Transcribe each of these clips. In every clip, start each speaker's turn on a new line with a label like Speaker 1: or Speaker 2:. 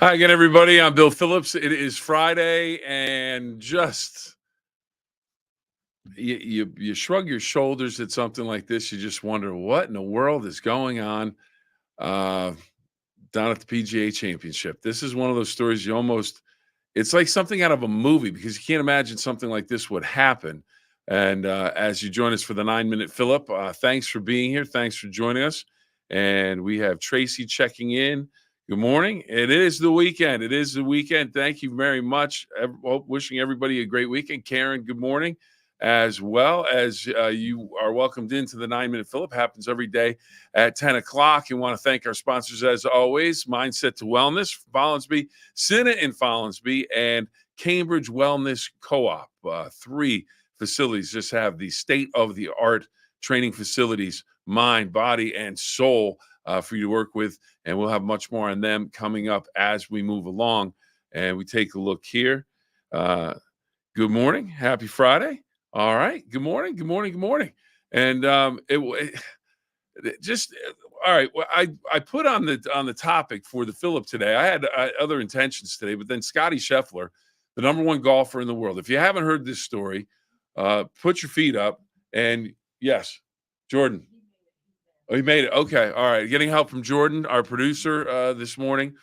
Speaker 1: Hi again, everybody. I'm Bill Phillips. It is Friday, and just you shrug your shoulders at something like this. You just wonder what in the world is going on uh, down at the PGA Championship. This is one of those stories you almost it's like something out of a movie because you can't imagine something like this would happen. And as you join us for the 9-minute Phill-Up, thanks for being here. Thanks for joining us. And we have Tracy checking in. Good morning. It is the weekend. It is the weekend. Thank you very much. Wishing everybody a great weekend. Karen, good morning. As well as you are welcomed into the 9-minute Phill-Up. Happens every day at 10 o'clock. And want to thank our sponsors as always, Mindset to Wellness, Follinsby, Cinna in Follinsby, and Cambridge Wellness Co-op. Three facilities just have the state-of-the-art training facilities, mind, body, and soul for you to work with. And we'll have much more on them coming up as we move along. And we take a look here. Good morning. Happy Friday. All right. Good morning. Good morning. Good morning. And just all right. Well, I put on the topic for the Phill-Up today. I had other intentions today, but then Scottie Scheffler, the number one golfer in the world. If you haven't heard this story, put your feet up. And yes, Jordan. Oh, he made it. Okay. All right. Getting help from Jordan, our producer, this morning.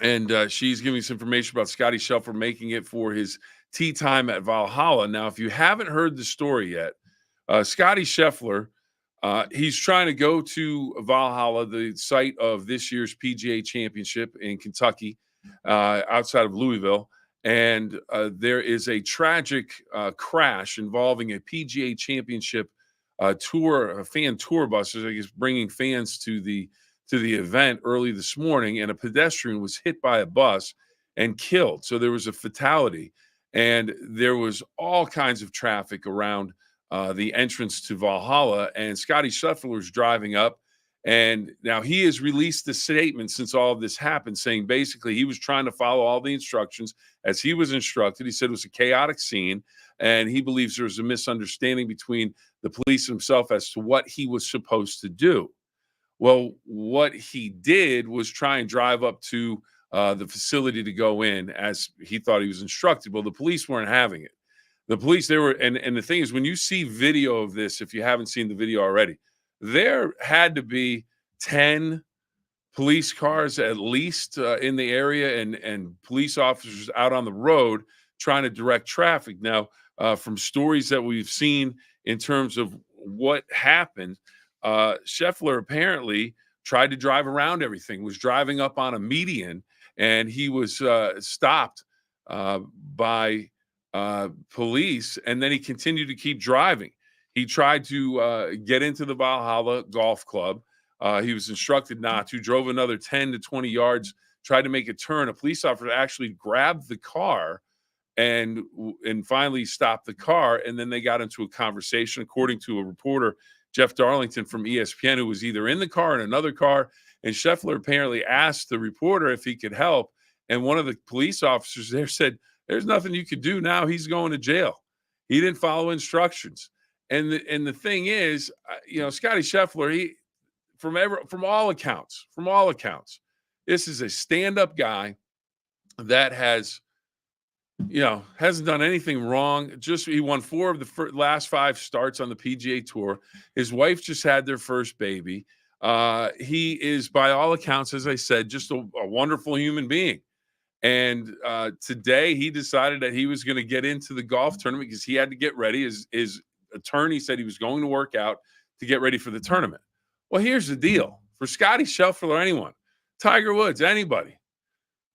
Speaker 1: And she's giving us information about Scottie Scheffler making it for his tee time at Valhalla. Now, if you haven't heard the story yet, Scottie Scheffler, he's trying to go to Valhalla, the site of this year's PGA Championship in Kentucky, outside of Louisville. And there is a tragic crash involving a PGA Championship tour, a fan tour bus, I guess, bringing fans to the event early this morning, and a pedestrian was hit by a bus and killed. So there was a fatality, and there was all kinds of traffic around the entrance to Valhalla. And Scottie Scheffler was driving up, and now he has released a statement since all of this happened, saying basically he was trying to follow all the instructions as he was instructed. He said it was a chaotic scene, and he believes there was a misunderstanding between the police himself as to what he was supposed to do. Well, what he did was try and drive up to the facility to go in as he thought he was instructed. Well, the police weren't having it. The police, they were, and the thing is, when you see video of this, if you haven't seen the video already, there had to be 10 police cars at least in the area, and police officers out on the road trying to direct traffic. Now, from stories that we've seen in terms of what happened, Scheffler apparently tried to drive around everything, was driving up on a median, and he was stopped by police, and then he continued to keep driving. He tried to get into the Valhalla Golf Club. He was instructed not to, drove another 10 to 20 yards, tried to make a turn. A police officer actually grabbed the car and finally stopped the car, and then they got into a conversation, according to a reporter, Jeff Darlington from ESPN, who was either in the car or in another car. And Scheffler apparently asked the reporter if he could help. And one of the police officers there said, "There's nothing you could do now. He's going to jail. He didn't follow instructions." And the thing is, Scottie Scheffler, he from all accounts, this is a stand-up guy that has, hasn't done anything wrong. He won 4 of the last 5 starts on the PGA Tour. His wife just had their first baby. He is, by all accounts, as I said, just a wonderful human being. And today he decided that he was going to get into the golf tournament because he had to get ready. His attorney said he was going to work out to get ready for the tournament. Well, here's the deal. For Scottie Scheffler or anyone, Tiger Woods, anybody,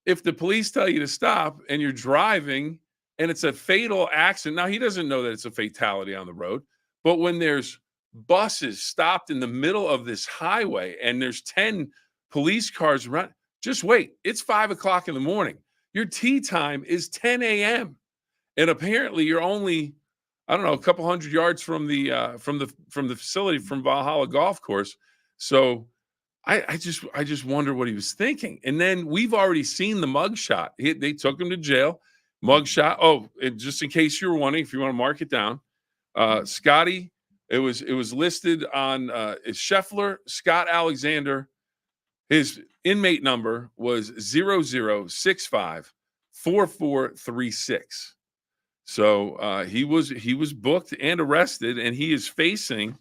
Speaker 1: if the police tell you to stop and you're driving and it's a fatal accident, now he doesn't know that it's a fatality on the road, but when there's buses stopped in the middle of this highway and there's 10 police cars around, just wait. It's 5 o'clock in the morning. Your tee time is 10 a.m. And apparently you're only, I don't know, a couple hundred yards from the facility, from Valhalla Golf Course. So I just wonder what he was thinking. And then we've already seen the mugshot. They took him to jail. Mugshot. Oh, just in case you were wondering, if you want to mark it down, Scottie. It was listed on Scheffler, Scott Alexander, His inmate number was 00654436. So he was booked and arrested, and he is facing.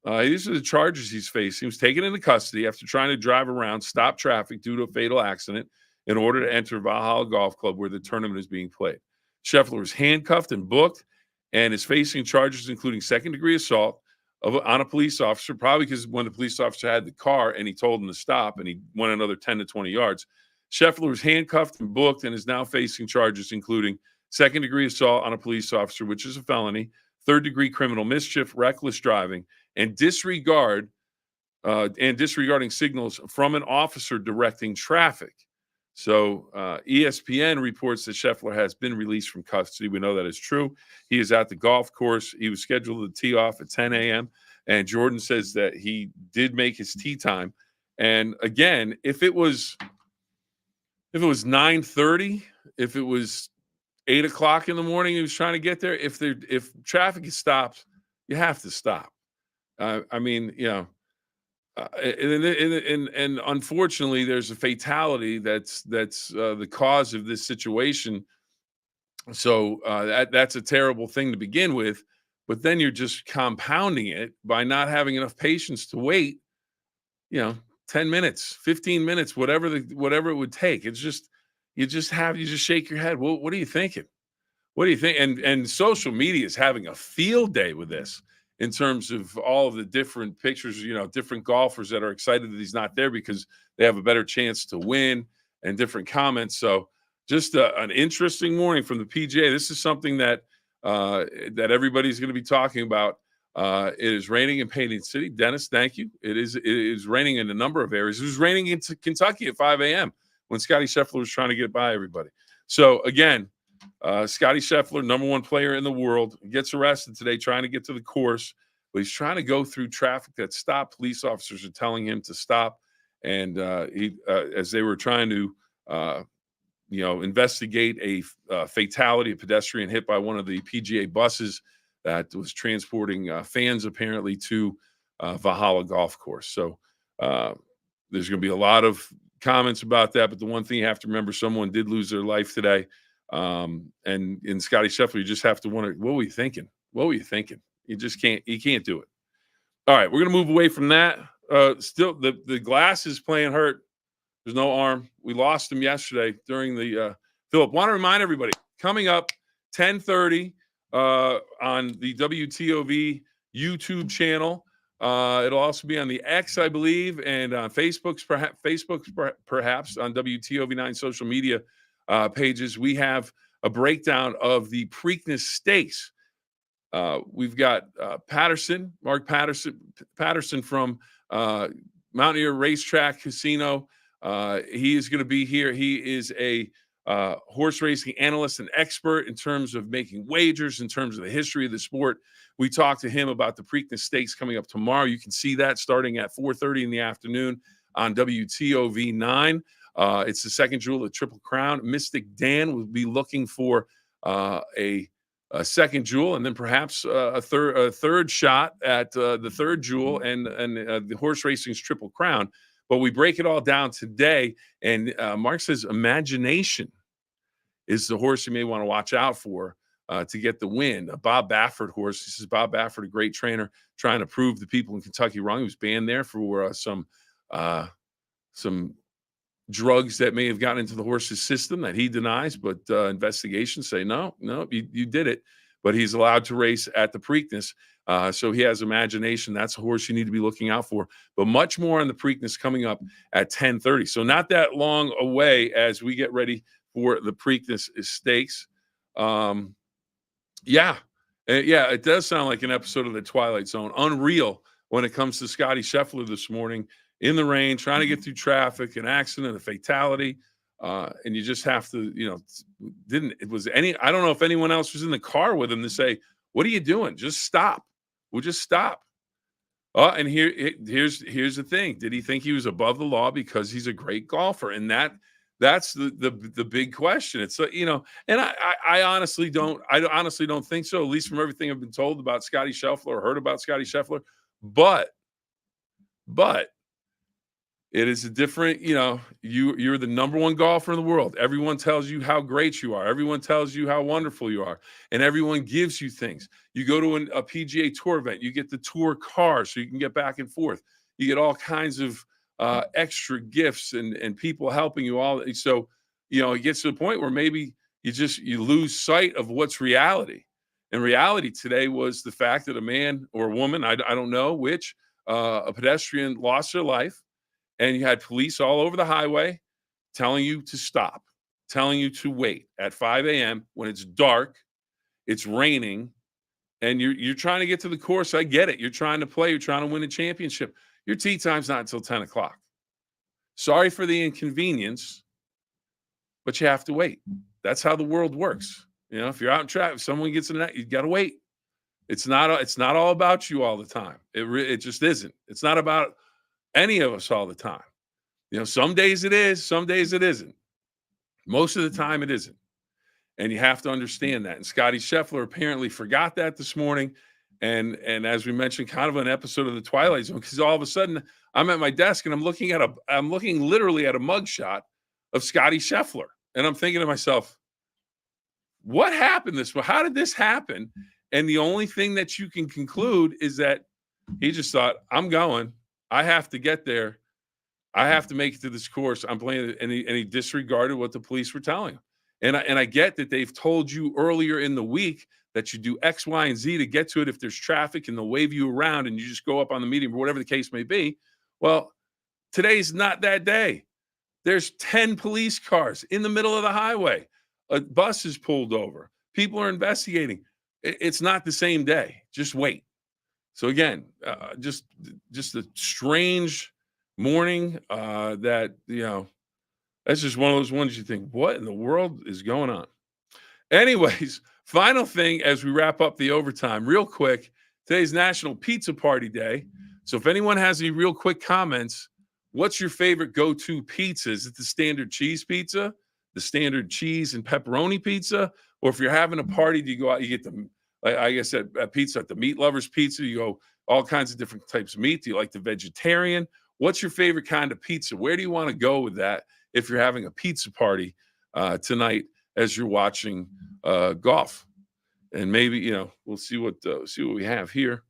Speaker 1: These are the charges he's facing. He was taken into custody after trying to drive around, stop traffic due to a fatal accident in order to enter Valhalla Golf Club where the tournament is being played. Scheffler was handcuffed and booked and is facing charges including second-degree assault on a police officer, probably because when the police officer had the car and he told him to stop and he went another 10 to 20 yards. Scheffler was handcuffed and booked and is now facing charges including second-degree assault on a police officer, which is a felony, third-degree criminal mischief, reckless driving, and disregarding signals from an officer directing traffic. So ESPN reports that Scheffler has been released from custody. We know that is true. He is at the golf course. He was scheduled to tee off at 10 a.m. And Jordan says that he did make his tee time. And again, if it was 9:30, if it was 8 o'clock in the morning, he was trying to get there. If traffic is stopped, you have to stop. I mean, you know, and unfortunately, there's a fatality that's the cause of this situation. So that's a terrible thing to begin with. But then you're just compounding it by not having enough patience to wait. 10 minutes, 15 minutes, whatever it would take. It's just you just shake your head. Well, what are you thinking? What do you think? And social media is having a field day with this in terms of all of the different pictures, different golfers that are excited that he's not there because they have a better chance to win and different comments. So just an interesting morning from the PGA. This is something that everybody's going to be talking about. It is raining in Painting City. Dennis, thank you. It is raining in a number of areas. It was raining in Kentucky at 5 a.m. when Scottie Scheffler was trying to get by everybody. So again, Scottie Scheffler, number one player in the world, gets arrested today trying to get to the course, but he's trying to go through traffic that stopped. Police officers are telling him to stop, and as they were trying to, investigate a fatality, a pedestrian hit by one of the PGA buses that was transporting fans apparently to Valhalla Golf Course. So there's going to be a lot of comments about that, but the one thing you have to remember, someone did lose their life today. And in Scottie Scheffler, you just have to wonder, what were you thinking? What were you thinking? You can't do it. All right, we're going to move away from that. Still, the glass is playing hurt. There's no arm. We lost him yesterday during the Phill-Up. Want to remind everybody, coming up 10:30 on the WTOV YouTube channel. It'll also be on the X, I believe, and on Facebook's perhaps on WTOV9 social media pages. We have a breakdown of the Preakness Stakes. We've got Mark Patterson from Mountaineer Racetrack Casino. He is going to be here. He is a horse racing analyst and expert in terms of making wagers, in terms of the history of the sport. We talked to him about the Preakness Stakes coming up tomorrow. You can see that starting at 4:30 in the afternoon on WTOV 9. It's the second jewel of Triple Crown. Mystic Dan will be looking for a second jewel, and then perhaps a third shot at the third jewel and the horse racing's Triple Crown. But we break it all down today, and Mark says Imagination is the horse you may want to watch out for to get the win. A Bob Baffert horse. This is Bob Baffert, a great trainer, trying to prove the people in Kentucky wrong. He was banned there for some drugs that may have gotten into the horse's system that he denies, but investigations say no, you did it. But he's allowed to race at the Preakness. So he has Imagination. That's a horse you need to be looking out for. But much more on the Preakness coming up at 10:30. So not that long away as we get ready for the Preakness Stakes. It does sound like an episode of The Twilight Zone. Unreal when it comes to Scottie Scheffler this morning in the rain, trying to get through traffic, an accident, a fatality. And you just have to, I don't know if anyone else was in the car with him to say, what are you doing? Just stop. We'll just stop. And here's the thing. Did he think he was above the law because he's a great golfer? And that's the big question. It's and I honestly don't think so, at least from everything I've been told about Scottie Scheffler or heard about Scottie Scheffler. But It is a different, you're the number one golfer in the world. Everyone tells you how great you are. Everyone tells you how wonderful you are. And everyone gives you things. You go to a PGA Tour event, you get the tour car so you can get back and forth. You get all kinds of extra gifts and people helping you all. So, it gets to the point where maybe you lose sight of what's reality. And reality today was the fact that a man or a woman, I don't know which, a pedestrian lost their life. And you had police all over the highway telling you to stop, telling you to wait at 5 a.m. when it's dark, it's raining, and you're trying to get to the course. I get it. You're trying to play. You're trying to win a championship. Your tee time's not until 10 o'clock. Sorry for the inconvenience, but you have to wait. That's how the world works. If you're out in traffic, if someone gets in that, you got to wait. It's not all about you all the time. It just isn't. It's not about any of us all the time. Some days it is, some days it isn't. Most of the time it isn't. And you have to understand that. And Scottie Scheffler apparently forgot that this morning. And as we mentioned, kind of an episode of the Twilight Zone, because all of a sudden I'm at my desk and I'm looking literally at a mugshot of Scottie Scheffler. And I'm thinking to myself, what happened how did this happen? And the only thing that you can conclude is that he just thought, I'm going. I have to get there. I have to make it to this course. I'm playing, and he disregarded what the police were telling him. And I get that they've told you earlier in the week that you do X, Y, and Z to get to it if there's traffic, and they'll wave you around and you just go up on the median or whatever the case may be. Well, today's not that day. There's 10 police cars in the middle of the highway. A bus is pulled over. People are investigating. It's not the same day. Just wait. So again, just a strange morning that, that's just one of those ones you think, what in the world is going on? Anyways, final thing as we wrap up the overtime, real quick, today's National Pizza Party Day. So if anyone has any real quick comments, what's your favorite go-to pizza? Is it the standard cheese pizza, the standard cheese and pepperoni pizza? Or if you're having a party, do you go out, you get the, like I said, at pizza, at the Meat Lovers Pizza, you go all kinds of different types of meat. Do you like the vegetarian? What's your favorite kind of pizza? Where do you want to go with that if you're having a pizza party tonight as you're watching golf? And maybe, we'll see what we have here.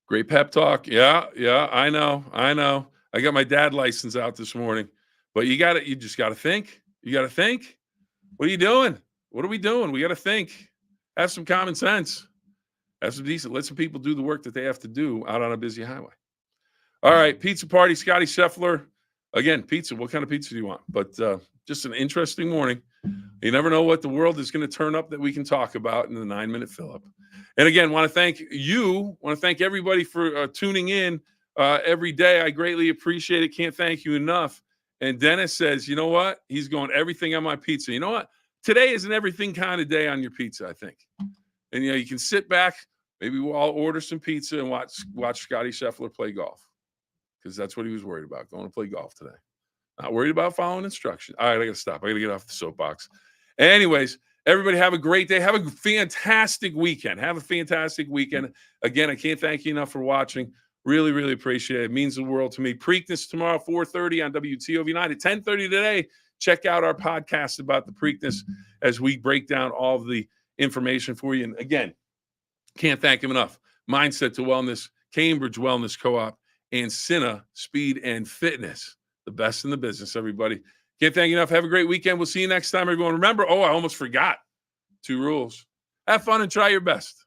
Speaker 1: Great pep talk. Yeah, I know. I got my dad license out this morning. But you just got to think. You got to think. What are you doing? What are we doing? We got to think. Have some common sense. Have some decent. Let some people do the work that they have to do out on a busy highway. All right, pizza party, Scottie Scheffler. Again, pizza. What kind of pizza do you want? But just an interesting morning. You never know what the world is going to turn up that we can talk about in the 9-minute Phill-Up. And again, want to thank everybody for tuning in every day. I greatly appreciate it. Can't thank you enough. And Dennis says, you know what? He's going everything on my pizza. You know what? Today is an everything kind of day on your pizza, I think. And, you can sit back. Maybe we'll all order some pizza and watch Scottie Scheffler play golf, because that's what he was worried about, going to play golf today. Not worried about following instructions. All right, I got to stop. I got to get off the soapbox. Anyways, everybody have a great day. Have a fantastic weekend. Again, I can't thank you enough for watching. Really, really appreciate it. It means the world to me. Preakness tomorrow, 4:30 on WTOV9. At 10:30 today, check out our podcast about the Preakness as we break down all of the information for you. And again, can't thank him enough. Mindset to Wellness, Cambridge Wellness Co-op, and Cinna Speed and Fitness. The best in the business, everybody. Can't thank you enough. Have a great weekend. We'll see you next time, everyone. Remember, I almost forgot 2 rules. Have fun and try your best.